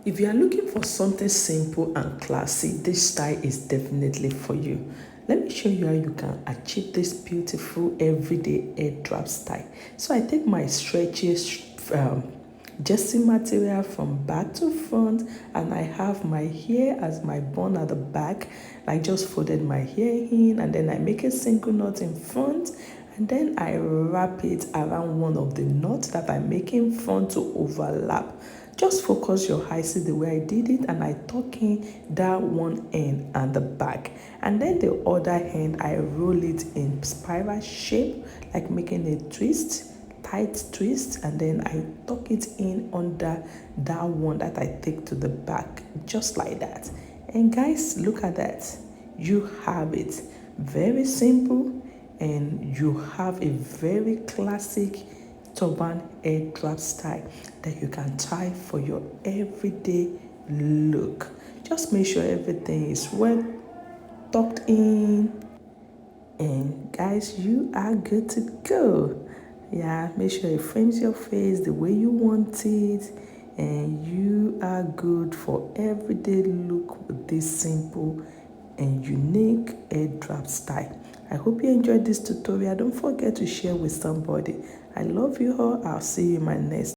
If you are looking for something simple and classy, this style is definitely for you. Let me show you how you can achieve this beautiful everyday airdrop style. So I take my stretchy jersey material from back to front, and I have my hair as my bun at the back. I just folded my hair in, and then I make a single knot in front, and then I wrap it around one of the knots that I make in front to overlap. Just focus your eyes, see the way I did it, and I tuck in that one end and the back, and then the other end I roll it in spiral shape, like making a twist, tight twist, and then I tuck it in under that one that I take to the back, just like that. And guys, look at that. You have it. Very simple, and you have a very classic turban airdrop style that you can tie for your everyday look. Just make sure everything is well tucked in, and guys, you are good to go. Yeah, make sure it frames your face the way you want it, and you are good for everyday look with this simple and unique airdrop style. I hope you enjoyed this tutorial. Don't forget to share with somebody. I love you all. I'll see you in my next